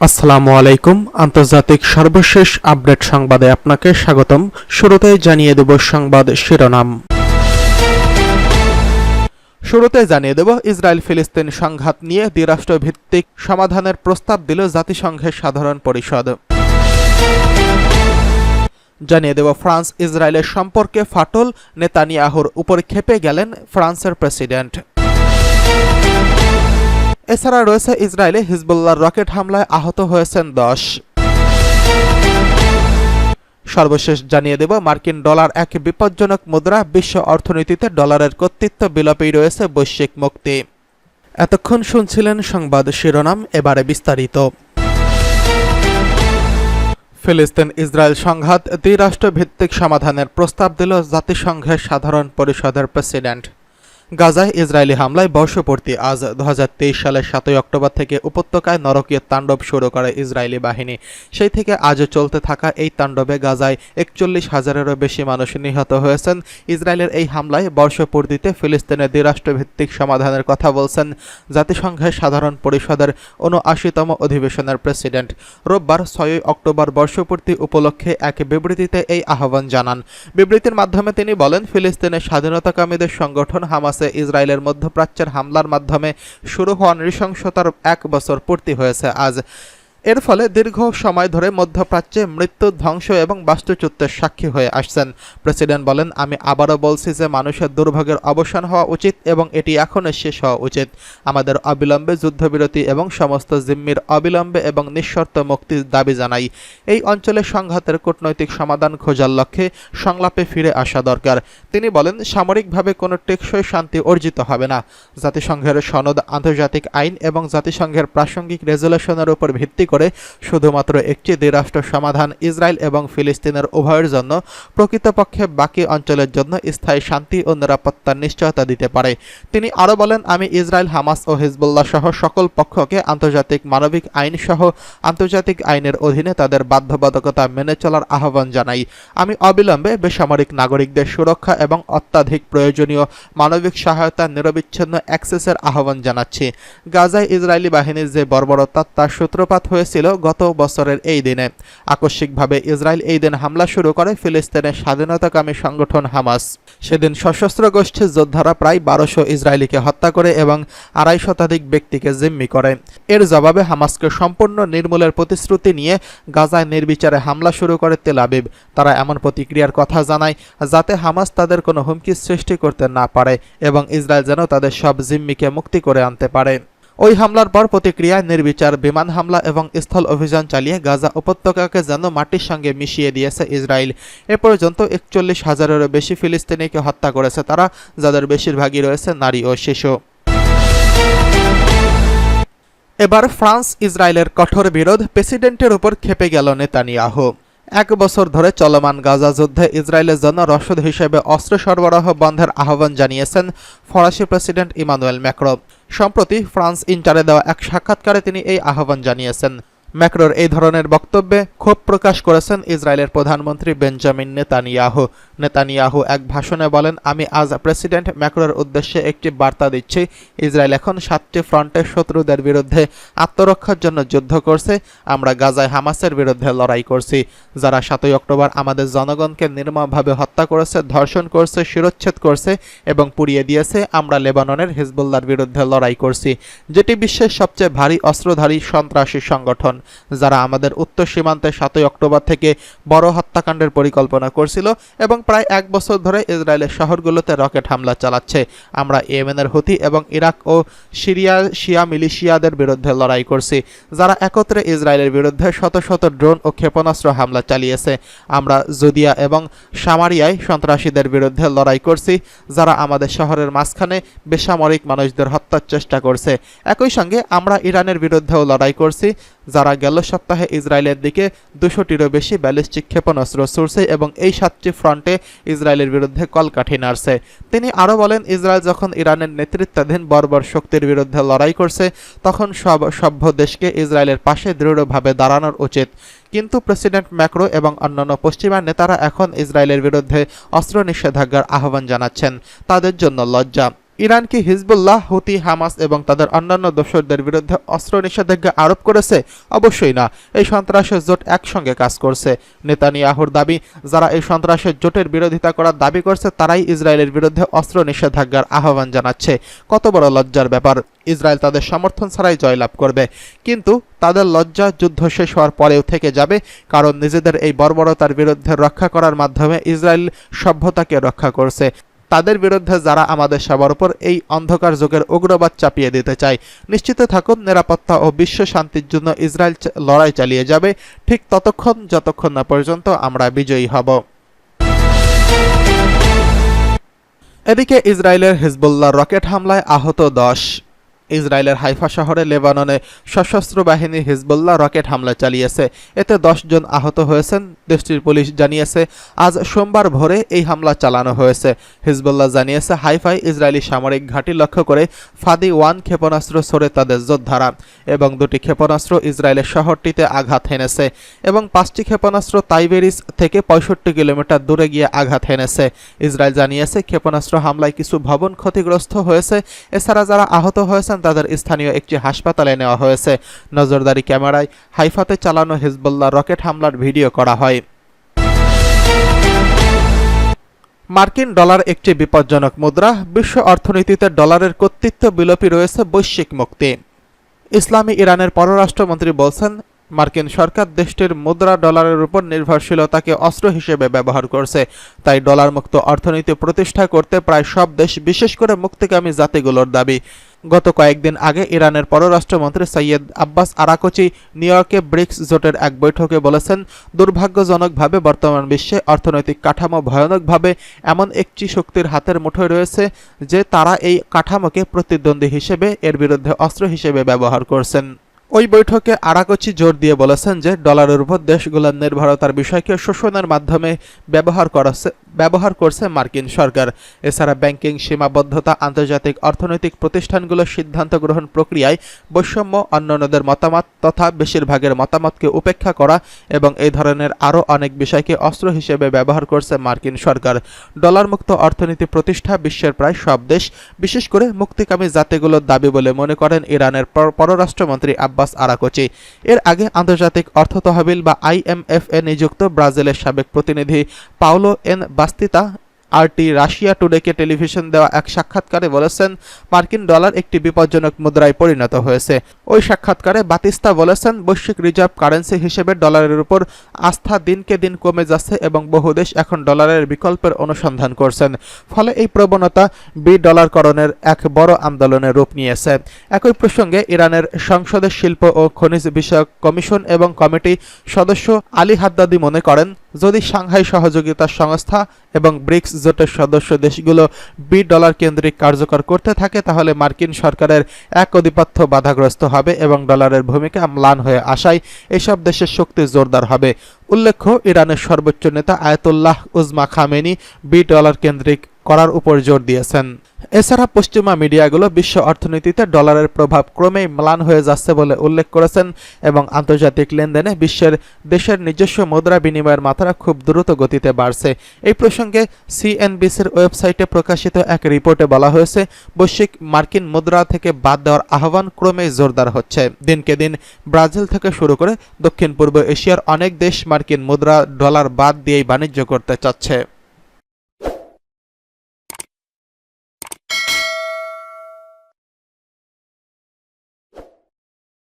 আসসালামু আলাইকুম। আন্তর্জাতিক সর্বশেষ আপডেট সংবাদে আপনাকে স্বাগতম। শুরুতেই জানিয়ে দেব সংবাদ শিরোনাম। শুরুতে জানিয়ে দেব ইসরায়েল ফিলিস্তিন সংঘাত নিয়ে দ্বিরাষ্ট্রভিত্তিক সমাধানের প্রস্তাব দিল জাতিসংঘের সাধারণ পরিষদ। জানিয়ে দেব ফ্রান্স ইসরায়েলের সম্পর্কে ফাটল, নেতানিয়াহুর উপর ক্ষেপে গেলেন ফ্রান্সের প্রেসিডেন্ট। এছাড়া রয়েছে ইসরায়েলে হিজবুল্লাহর রকেট হামলায় আহত হয়েছেন 10। সর্বশেষ জানিয়ে দেব মার্কিন ডলার এক বিপজ্জনক মুদ্রা, বিশ্ব অর্থনীতিতে ডলারের কর্তৃত্ব বিলোপেই রয়েছে বৈশ্বিক মুক্তি। এতক্ষণ শুনছিলেন সংবাদ শিরোনাম, এবারে বিস্তারিত। ফিলিস্তিন ইসরায়েল সংঘাত দ্বিরাষ্ট্রভিত্তিক সমাধানের প্রস্তাব দিল জাতিসংঘের সাধারণ পরিষদের প্রেসিডেন্ট। গাজায় ইসরায়েলি হামলায় বর্ষপূর্তি আজ 2023 সালের 7 অক্টোবর থেকে উপত্যকায় নরকীয় তাণ্ডব শুরু করে ইসরায়েলি বাহিনী। সেই থেকে আজও চলতে থাকা এই তাণ্ডবে গাজায় 41,000-এরও বেশি মানুষ নিহত হয়েছেন। ইসরায়েলের এই হামলায় বর্ষপূর্তিতে ফিলিস্তিনের দ্বিরাষ্ট্রভিত্তিক সমাধানের কথা বলছেন জাতিসংঘের সাধারণ পরিষদের 79তম অধিবেশনের প্রেসিডেন্ট। রোববার 6 অক্টোবর বর্ষপূর্তি উপলক্ষে এক বিবৃতিতে এই আহ্বান জানান। বিবৃতির মাধ্যমে তিনি বলেন, ফিলিস্তিনের স্বাধীনতাকামীদের সংগঠন হামাস ইসরায়েলের মধ্যপ্রাচ্যের হামলার মাধ্যমে শুরু হওয়া নৃশংসতার 1 বছর পূর্তি হয়েছে আজ। এর ফলে দীর্ঘ সময় ধরে মধ্যপ্রাচ্যে মৃত্যু, ধ্বংস এবং বাস্তুচ্যুতের সাক্ষী হয়ে আসছেন। প্রেসিডেন্ট বলেন, আমি আবারও বলছি যে মানুষের দুর্ভোগের অবসান হওয়া উচিত এবং এটি এখনই শেষ হওয়া উচিত। আমাদের অবিলম্বে যুদ্ধবিরতি এবং সমস্ত জিম্মির অবিলম্বে এবং নিঃশর্ত মুক্তির দাবি জানাই। এই অঞ্চলে সংঘাতের কূটনৈতিক সমাধান খোঁজার লক্ষ্যে সংলাপে ফিরে আসা দরকার। তিনি বলেন, সামরিকভাবে কোনো টেকসই শান্তি অর্জিত হবে না। জাতিসংঘের সনদ, আন্তর্জাতিক আইন এবং জাতিসংঘের প্রাসঙ্গিক রেজুলেশনের উপর ভিত্তি করে শুধুমাত্র একটি দ্বিরাষ্ট্র সমাধান ইসরায়েল এবং ফিলিস্তিনের উভয়ের জন্য, প্রকৃতপক্ষে বাকি অঞ্চলের জন্য স্থায়ী শান্তি ও নিরাপত্তার নিশ্চয়তা দিতে পারে। তিনি আরও বলেন, আমি ইসরায়েল, হামাস ও হিজবুল্লাহ সহ সকল পক্ষকে আন্তর্জাতিক মানবিক আইন সহ আন্তর্জাতিক আইনের অধীনে তাদের বাধ্যবাধকতা মেনে চলার আহ্বান জানাই। আমি অবিলম্বে বেসামরিক নাগরিকদের সুরক্ষা এবং অত্যাধিক প্রয়োজনীয় মানবিক সহায়তা নিরবিচ্ছিন্ন অ্যাক্সেসের আহ্বান জানাচ্ছি। গাজায় ইসরায়েলি বাহিনীর যে বর্বরতা তার সূত্রপাত হয়েছিল গত বছরের এই দিনে। আকস্মিকভাবে ইসরায়েল এই দিন হামলা শুরু করে ফিলিস্তিনের স্বাধীনতাকামী সংগঠন হামাস। সেদিন সশস্ত্র গোষ্ঠীর যোদ্ধারা প্রায় 1200 ইসরায়েলিকে হত্যা করে এবং 250 শতাধিক ব্যক্তিকে জিম্মি করে। এর জবাবে হামাসকে সম্পূর্ণ নির্মূলের প্রতিশ্রুতি নিয়ে গাজায় নির্বিচারে হামলা শুরু করে তেল আবিব। তারা এমন প্রতিক্রিয়ার কথা জানায় যাতে হামাস তাদের কোনো হুমকি সৃষ্টি করতে না পারে এবং ইসরায়েল যেন তাদের সব জিম্মিকে মুক্তি করে আনতে পারে। ওই হামলার পর প্রতিক্রিয়ায় নির্বিচার বিমান হামলা এবং স্থল অভিযান চালিয়ে গাজা উপত্যকাকে যেন মাটির সঙ্গে মিশিয়ে দিয়েছে ইসরায়েল। এ পর্যন্ত 41,000-এরও বেশি ফিলিস্তিনিকে হত্যা করেছে তারা, যাদের বেশিরভাগই রয়েছে নারী ও শিশু। এবার ফ্রান্স ইসরায়েলের কঠোর বিরোধ, প্রেসিডেন্টের উপর ক্ষেপে গেল নেতানিয়াহু। 1 বছর ধরে চলমান গাজা যুদ্ধে ইসরায়েলের জন্য রসদ হিসেবে অস্ত্র সরবরাহ বন্ধের আহ্বান জানিয়েছেন ফরাসি প্রেসিডেন্ট ইমানুয়েল ম্যাক্রো। সম্প্রতি ফ্রান্স ইন্টারে দেওয়া এক সাক্ষাৎকারে তিনি এই আহ্বান জানিয়েছেন। ম্যাক্রোর এই ধরনের বক্তব্যে ক্ষোভ প্রকাশ করেছেন ইসরায়েলের প্রধানমন্ত্রী বেঞ্জামিন নেতানিয়াহু। নেতানিয়াহু এক ভাষণে বলেন, আমি আজ প্রেসিডেন্ট ম্যাক্রোর উদ্দেশ্যে একটি বার্তা দিচ্ছি। ইসরায়েল এখন 7টি ফ্রন্টে শত্রুদের বিরুদ্ধে আত্মরক্ষার জন্য যুদ্ধ করছে। আমরা গাজায় হামাসের বিরুদ্ধে লড়াই করছি, যারা 7 অক্টোবর আমাদের জনগণকে নির্মমভাবে হত্যা করেছে, ধর্ষণ করছে, শিরোচ্ছেদ করছে এবং পুড়িয়ে দিয়েছে। আমরা লেবাননের হিজবুল্লাহর বিরুদ্ধে লড়াই করছি, যেটি বিশ্বের সবচেয়ে ভারী অস্ত্রধারী সন্ত্রাসী সংগঠন, যারা আমাদের উত্তর সীমান্তে 7 অক্টোবর থেকে বড় হত্যাকাণ্ডের পরিকল্পনা করছিল এবং প্রায় 1 বছর ধরে ইসরায়েলের শহরগুলোতে রকেট হামলা চালাচ্ছে। আমরা ইয়েমেনের হুতি এবং ইরাক ও সিরিয়ার শিয়া মিলিশিয়াদের বিরুদ্ধে লড়াই করছি, যারা একত্রে ইসরায়েলের বিরুদ্ধে শত শত ড্রোন ও ক্ষেপণাস্ত্র হামলা চালিয়েছে। আমরা জুদিয়া এবং সামারিয়ায় সন্ত্রাসীদের বিরুদ্ধে লড়াই করছি, যারা আমাদের শহরের মাঝখানে বেসামরিক মানুষদের হত্যার চেষ্টা করছে। একই সঙ্গে আমরা ইরানের বিরুদ্ধেও লড়াই করছি, যারা গেল সপ্তাহে ইসরায়েলের দিকে 200টিরও বেশি ব্যালিস্টিক ক্ষেপণাস্ত্র ছুড়ছে এবং এই 7টি ফ্রন্টে ইসরায়েলের বিরুদ্ধে কলকাঠি নাড়ছে। তিনি আরও বলেন, ইসরায়েল যখন ইরানের নেতৃত্বাধীন বর্বর শক্তির বিরুদ্ধে লড়াই করছে তখন সব সভ্য দেশকে ইসরায়েলের পাশে দৃঢ়ভাবে দাঁড়ানোর উচিত। কিন্তু প্রেসিডেন্ট ম্যাক্রো এবং অন্যান্য পশ্চিমা নেতারা এখন ইসরায়েলের বিরুদ্ধে অস্ত্র নিষেধাজ্ঞার আহ্বান জানাচ্ছেন। তাদের জন্য লজ্জা। ইরান কি হিজবুল্লাহ, হুতি, হামাস এবং তাদের অন্যান্য দোসরদের বিরুদ্ধে অস্ত্র নিষেধাজ্ঞা আরোপ করেছে? অবশ্যই না। এই সন্ত্রাসের জোট একসঙ্গে কাজ করছে। নেতানিয়াহুর দাবি, যারা এই সন্ত্রাসের জোটের বিরোধিতা করার দাবি করছে তারাই ইসরায়েলের বিরুদ্ধে অস্ত্র নিষেধাজ্ঞার আহ্বান জানাচ্ছে। কত বড় লজ্জার ব্যাপার! ইসরায়েল তাদের সমর্থন ছাড়াই জয়লাভ করবে, কিন্তু তাদের লজ্জা যুদ্ধ শেষ হওয়ার পরেও থেকে যাবে, কারণ নিজেদের এই বর্বরতার বিরুদ্ধে রক্ষা করার মাধ্যমে ইসরায়েল সভ্যতাকে রক্ষা করছে। তাদের বিরুদ্ধে যারা আমাদের সবার উপর এই অন্ধকার যুগের উগ্রবাদ চাপিয়ে দিতে চায়, নিশ্চিত থাকুন নিরাপত্তা ও বিশ্ব শান্তির জন্য ইসরায়েল লড়াই চালিয়ে যাবে, ঠিক ততক্ষণ যতক্ষণ না পর্যন্ত আমরা বিজয়ী হব। এদিকে ইসরায়েলের হিজবুল্লাহ রকেট হামলায় আহত 10। ইসরায়েলের হাইফা শহরে লেবাননে সশস্ত্র বাহিনী হিজবুল্লাহ রকেট হামলা চালিয়েছে। এতে 10 জন আহত হয়েছেন, দেশটির পুলিশ জানিয়েছে। আজ সোমবার ভোরে এই হামলা চালানো হয়েছে। হিজবুল্লাহ জানিয়েছে, হাইফায় ইসরায়েলি সামরিক ঘাঁটি লক্ষ্য করে ফাদি-1 ক্ষেপণাস্ত্র ছোড়ে তাদের যোদ্ধারা এবং 2টি ক্ষেপণাস্ত্র ইসরায়েলের শহরটিতে আঘাত হেনেছে এবং 5টি ক্ষেপণাস্ত্র তাইবেরিস থেকে 65 কিলোমিটার দূরে গিয়ে আঘাত হেনেছে। ইসরায়েল জানিয়েছে, ক্ষেপণাস্ত্র হামলায় কিছু ভবন ক্ষতিগ্রস্ত হয়েছে। এছাড়া যারা আহত হয়েছেন তাদের স্থানীয় একটি হাসপাতালে নেওয়া হয়েছে। নজরদারি ক্যামেরায় হাইফাতে চালানো হিজবুল্লাহ রকেট হামলার ভিডিও করা হয়। মার্কিন ডলার একটি বিপজ্জনক মুদ্রা। বিশ্ব অর্থনীতিতে ডলারের কর্তৃত্ব বিলোপী রয়েছে বৈশ্বিক মুক্তি। ইসলামী ইরানের পররাষ্ট্রমন্ত্রী বলছেন, মার্কিন সরকার দেশটির মুদ্রা ডলারের উপর নির্ভরশীলতাকে অস্ত্র হিসেবে ব্যবহার করছে। তাই ডলার মুক্ত অর্থনীতি প্রতিষ্ঠা করতে প্রায় সব দেশ, বিশেষ করে মুক্তিকামী জাতিগুলোর দাবি। গত কয়েকদিন আগে ইরানের পররাষ্ট্রমন্ত্রী সৈয়দ আব্বাস আরাকচি নিউ ইয়র্কে ব্রিক্স জোটের এক বৈঠকে বলেছেন, দুর্ভাগ্যজনকভাবে বর্তমান বিশ্বে অর্থনৈতিক কাঠামো ভয়ানকভাবে এমন একটি শক্তির হাতের মুঠোয় রয়েছে যে তারা এই কাঠামোকে প্রতিদ্বন্দ্বী হিসেবে এর বিরুদ্ধে অস্ত্র হিসেবে ব্যবহার করছেন। ওই বৈঠকে আরাকচি জোর দিয়ে বলেছেন যে ডলারের উপর দেশগুলোর নির্ভরতার বিষয়কে শোষণের মাধ্যমে ব্যবহার করছে মার্কিন সরকার। এছাড়া ব্যাংকিং সীমাবদ্ধতা, আন্তর্জাতিক অর্থনৈতিক প্রতিষ্ঠানগুলোর সিদ্ধান্ত গ্রহণ প্রক্রিয়ায় বৈষম্য, অন্যান্যদের মতামত তথা বেশিরভাগের মতামতকে উপেক্ষা করা এবং এই ধরনের আরও অনেক বিষয়কে অস্ত্র হিসেবে ব্যবহার করছে মার্কিন সরকার। ডলার মুক্ত অর্থনীতি প্রতিষ্ঠা বিশ্বের প্রায় সব দেশ, বিশেষ করে মুক্তিকামী জাতিগুলোর দাবি বলে মনে করেন ইরানের পররাষ্ট্রমন্ত্রী আব্বাস আরাকচি। এর আগে আন্তর্জাতিক অর্থ তহবিল বা IMF এ নিযুক্ত ব্রাজিলের সাবেক প্রতিনিধি Paulo N Batista RT Russia টুডেকে টেলিভিশন দেওয়া এক সাক্ষাৎকারে বলেছেন, মার্কিন ডলার একটি বিপজ্জনক মুদ্রায় পরিণত হয়েছে। ওই সাক্ষাৎকারে বাতিস্তা বলেছেন, বৈশ্বিক রিজার্ভ কারেন্সি হিসেবে ডলারের উপর আস্থা দিনকে দিন কমে যাচ্ছে এবং বহু দেশ এখন ডলারের বিকল্পের অনুসন্ধান করছেন। ফলে এই প্রবণতা ডলারকরণের এক বড় আন্দোলনের রূপ নিয়েছে। একই প্রসঙ্গে ইরানের সংসদের শিল্প ও খনিজ বিষয়ক কমিশন এবং কমিটি সদস্য আলী হাদ্দাদি মনে করেন, যদি সাংহাই সহযোগিতা সংস্থা এবং ব্রিক্স জোটের সদস্য দেশগুলো ডলার কেন্দ্রিক কার্যকর করতে থাকে তাহলে মার্কিন সরকারের এক আধিপত্য বাধাগ্রস্ত হবে এবং ডলারের ভূমিকা ম্লান হয়ে আসায় এসব দেশের শক্তি জোরদার হবে। উল্লেখ্য, ইরানের সর্বোচ্চ নেতা আয়াতুল্লাহ উজমা খামেনি ডলার কেন্দ্রিক করার উপর জোর দিয়েছেন। এছাড়া পশ্চিমা মিডিয়াগুলো বিশ্ব অর্থনীতিতে ডলারের প্রভাব ক্রমেই ম্লান হয়ে যাচ্ছে বলে উল্লেখ করেছেন এবং আন্তর্জাতিক লেনদেনে বিশ্বের দেশের নিজস্ব মুদ্রা বিনিময়ের মাত্রা খুব দ্রুত গতিতে বাড়ছে। এই প্রসঙ্গে CNBCর ওয়েবসাইটে প্রকাশিত এক রিপোর্টে বলা হয়েছে, বৈশ্বিক মার্কিন মুদ্রা থেকে বাদ দেওয়ার আহ্বান ক্রমেই জোরদার হচ্ছে। দিনকে দিন ব্রাজিল থেকে শুরু করে দক্ষিণ পূর্ব এশিয়ার অনেক দেশ মার্কিন মুদ্রা ডলার বাদ দিয়েই বাণিজ্য করতে চাচ্ছে।